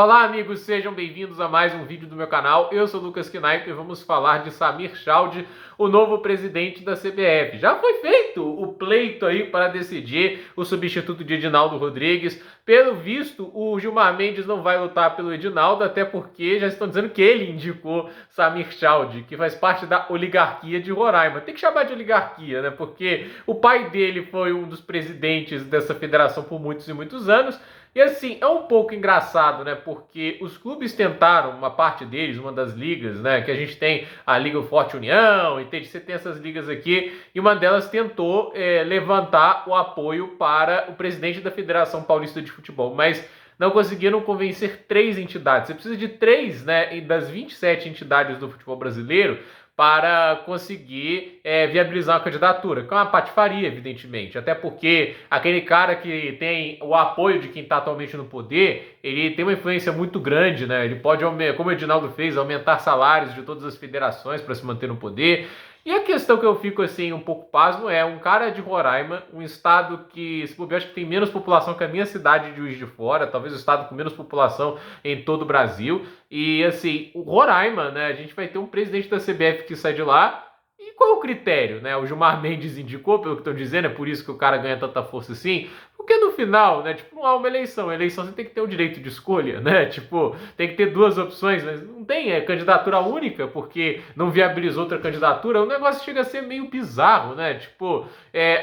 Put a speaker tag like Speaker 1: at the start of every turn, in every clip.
Speaker 1: Olá, amigos, sejam bem-vindos a mais um vídeo do meu canal. Eu sou o Lucas Knaip e vamos falar de Samir Chaldie, o novo presidente da CBF. Já foi feito o pleito aí para decidir o substituto de Edinaldo Rodrigues. Pelo visto, o Gilmar Mendes não vai lutar pelo Edinaldo, até porque já estão dizendo que ele indicou Samir Chaldie, que faz parte da oligarquia de Roraima. Tem que chamar de oligarquia, né? Porque o pai dele foi um dos presidentes dessa federação por muitos e muitos anos. E assim, é um pouco engraçado, né? Porque os clubes tentaram, uma parte deles, uma das ligas, né? Que a gente tem a Liga Forte União, entende? Você tem essas ligas aqui, e uma delas tentou levantar o apoio para o presidente da Federação Paulista de Futebol, mas não conseguiram convencer 3 entidades. Você precisa de 3, né? Das 27 entidades do futebol brasileiro para conseguir viabilizar uma candidatura, que é uma patifaria, evidentemente, até porque aquele cara que tem o apoio de quem está atualmente no poder, ele tem uma influência muito grande, né? Ele pode, como o Edinaldo fez, aumentar salários de todas as federações para se manter no poder. E a questão que eu fico assim um pouco pasmo é um cara de Roraima, um estado que, se bobear, acho que tem menos população que a minha cidade de Juiz de Fora, talvez o estado com menos população em todo o Brasil. E assim, o Roraima, né, a gente vai ter um presidente da CBF que sai de lá. E qual é o critério, né? O Gilmar Mendes indicou, pelo que estão dizendo, é por isso que o cara ganha tanta força assim. Porque no final, né, tipo, não há uma eleição. Eleição você tem que ter o direito de escolha, né? Tipo, tem que ter 2 opções, mas não tem candidatura única, porque não viabilizou outra candidatura. O negócio chega a ser meio bizarro, né? Tipo,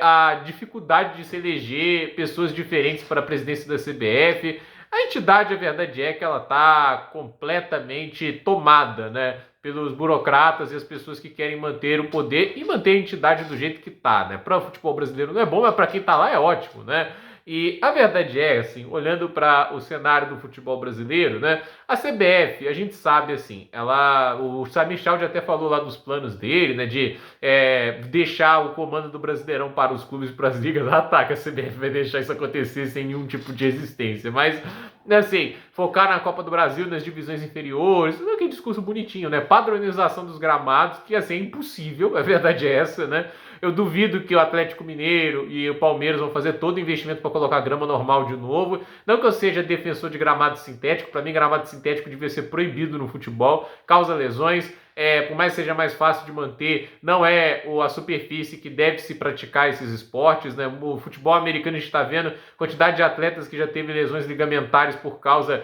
Speaker 1: a dificuldade de se eleger pessoas diferentes para a presidência da CBF. A entidade, a verdade é que ela está completamente tomada, né, pelos burocratas e as pessoas que querem manter o poder e manter a entidade do jeito que está, né? Para o futebol brasileiro não é bom, mas para quem está lá é ótimo, né? E a verdade é, assim, olhando para o cenário do futebol brasileiro, né? A CBF, a gente sabe, assim, o Samir Chaldie até falou lá dos planos dele, né? De deixar o comando do Brasileirão para os clubes e para as ligas. Ah, tá, que a CBF vai deixar isso acontecer sem nenhum tipo de existência. Mas, assim, focar na Copa do Brasil, nas divisões inferiores, aquele discurso bonitinho, né? Padronização dos gramados, que, assim, é impossível, a verdade é essa, né? Eu duvido que o Atlético Mineiro e o Palmeiras vão fazer todo o investimento para colocar grama normal de novo. Não que eu seja defensor de gramado sintético, para mim gramado sintético devia ser proibido no futebol, causa lesões. Por mais que seja mais fácil de manter, não é a superfície que deve se praticar esses esportes, né? O futebol americano, a gente está vendo quantidade de atletas que já teve lesões ligamentares por causa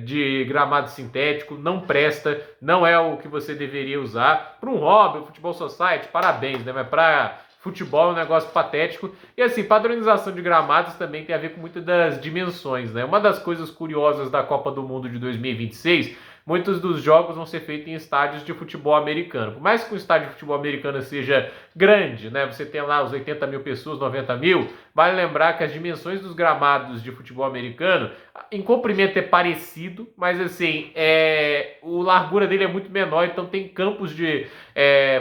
Speaker 1: de gramado sintético, não presta, não é o que você deveria usar. Para um hobby, o Futebol Society, parabéns, né? Mas para futebol é um negócio patético. E assim, padronização de gramados também tem a ver com muitas das dimensões, né? Uma das coisas curiosas da Copa do Mundo de 2026, muitos dos jogos vão ser feitos em estádios de futebol americano. Por mais que o estádio de futebol americano seja grande, né? Você tem lá os 80 mil pessoas, 90 mil, vale lembrar que as dimensões dos gramados de futebol americano, em comprimento é parecido, mas assim, a largura dele é muito menor, então tem campos de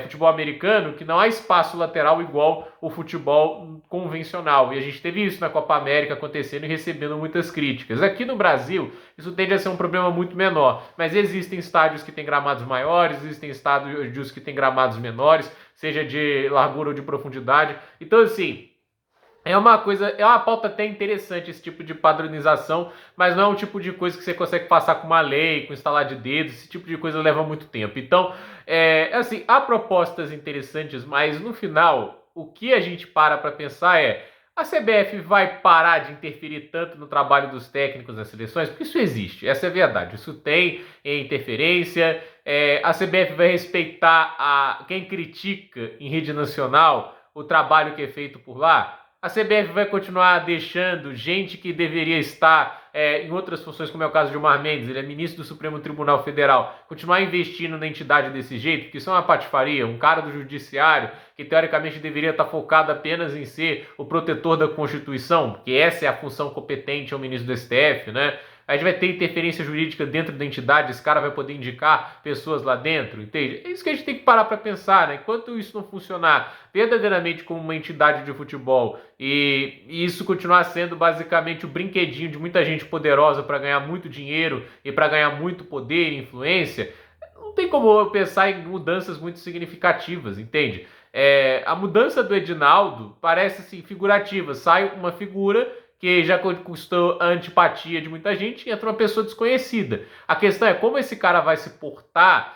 Speaker 1: futebol americano que não há espaço lateral igual o futebol convencional. E a gente teve isso na Copa América acontecendo e recebendo muitas críticas. Aqui no Brasil, isso tende a ser um problema muito menor, mas existem estádios que têm gramados maiores, existem estádios que têm gramados menores, seja de largura ou de profundidade. Então, assim, é uma pauta até interessante esse tipo de padronização, mas não é um tipo de coisa que você consegue passar com uma lei, com instalar de dedos, esse tipo de coisa leva muito tempo. Então, assim, há propostas interessantes, mas no final, o que a gente para pensar a CBF vai parar de interferir tanto no trabalho dos técnicos nas seleções? Porque isso existe, essa é a verdade. Isso tem interferência. A CBF vai respeitar quem critica em rede nacional o trabalho que é feito por lá? A CBF vai continuar deixando gente que deveria estar em outras funções, como é o caso de Gilmar Mendes, ele é ministro do Supremo Tribunal Federal, continuar investindo na entidade desse jeito? Porque isso é uma patifaria. Um cara do judiciário que teoricamente deveria estar focado apenas em ser o protetor da Constituição, porque essa é a função competente ao ministro do STF, né? A gente vai ter interferência jurídica dentro da entidade, esse cara vai poder indicar pessoas lá dentro, entende? É isso que a gente tem que parar para pensar, né? Enquanto isso não funcionar verdadeiramente como uma entidade de futebol e isso continuar sendo basicamente o brinquedinho de muita gente poderosa para ganhar muito dinheiro e para ganhar muito poder e influência, não tem como eu pensar em mudanças muito significativas, entende? A mudança do Edinaldo parece assim, figurativa, sai uma figura que já conquistou a antipatia de muita gente, e entra uma pessoa desconhecida. A questão é como esse cara vai se portar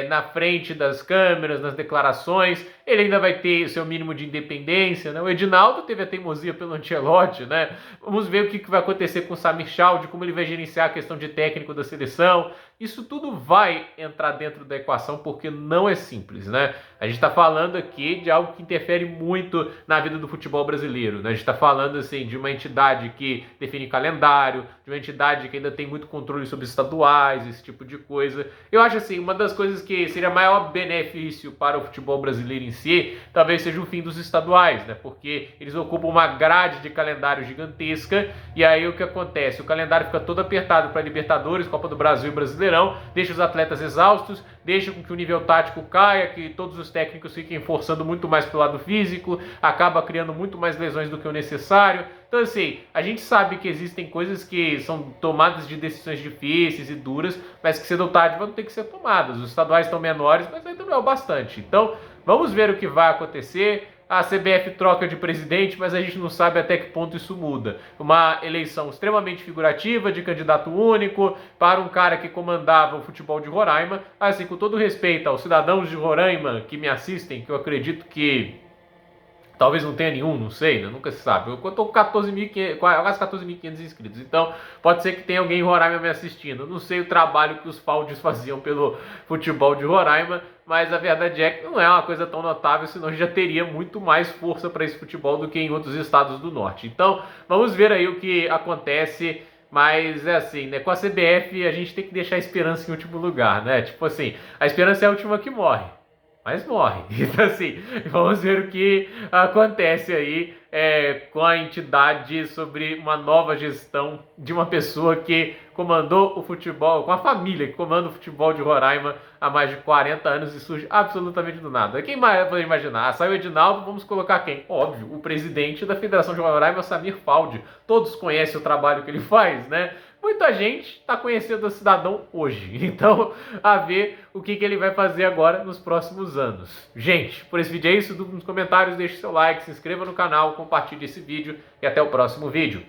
Speaker 1: na frente das câmeras, nas declarações. Ele ainda vai ter o seu mínimo de independência, né? O Edinaldo teve a teimosia pelo Ancelotti, né? Vamos ver o que vai acontecer com o Samir Schaldi, como ele vai gerenciar a questão de técnico da seleção. Isso tudo vai entrar dentro da equação, porque não é simples, né? A gente está falando aqui de algo que interfere muito na vida do futebol brasileiro, né? A gente está falando, assim, de uma entidade que define calendário, de uma entidade que ainda tem muito controle sobre estaduais, esse tipo de coisa. Eu acho, assim, uma das coisas que seria maior benefício para o futebol brasileiro em si, talvez seja o fim dos estaduais, né? Porque eles ocupam uma grade de calendário gigantesca, e aí o que acontece? O calendário fica todo apertado para Libertadores, Copa do Brasil e Brasileirão, deixa os atletas exaustos, deixa com que o nível tático caia, que todos os técnicos fiquem forçando muito mais pro lado físico, acaba criando muito mais lesões do que o necessário. Então, assim, a gente sabe que existem coisas que são tomadas de decisões difíceis e duras, mas que cedo ou tarde vão ter que ser tomadas. Os estaduais estão menores, mas ainda não é o bastante. Então, vamos ver o que vai acontecer. A CBF troca de presidente, mas a gente não sabe até que ponto isso muda. Uma eleição extremamente figurativa, de candidato único, para um cara que comandava o futebol de Roraima. Assim, com todo respeito aos cidadãos de Roraima que me assistem, que eu acredito que talvez não tenha nenhum, não sei, né? Nunca se sabe. Eu estou com quase 14.500 inscritos, então pode ser que tenha alguém em Roraima me assistindo. Eu não sei o trabalho que os Faldes faziam pelo futebol de Roraima, mas a verdade é que não é uma coisa tão notável, senão já teria muito mais força para esse futebol do que em outros estados do norte. Então, vamos ver aí o que acontece. Mas é assim, né? Com a CBF a gente tem que deixar a esperança em último lugar, né? Tipo assim, a esperança é a última que morre, mas morre. Então, assim, vamos ver o que acontece aí com a entidade sobre uma nova gestão de uma pessoa que comandou o futebol, com a família que comanda o futebol de Roraima há mais de 40 anos e surge absolutamente do nada. Quem mais pode imaginar? Saiu o Edinaldo, vamos colocar quem? Óbvio, o presidente da Federação de Roraima, Samir Schaldi. Todos conhecem o trabalho que ele faz, né? Muita gente está conhecendo o cidadão hoje. Então, a ver o que ele vai fazer agora nos próximos anos. Gente, por esse vídeo é isso. Nos comentários, deixe seu like, se inscreva no canal, compartilhe esse vídeo e até o próximo vídeo.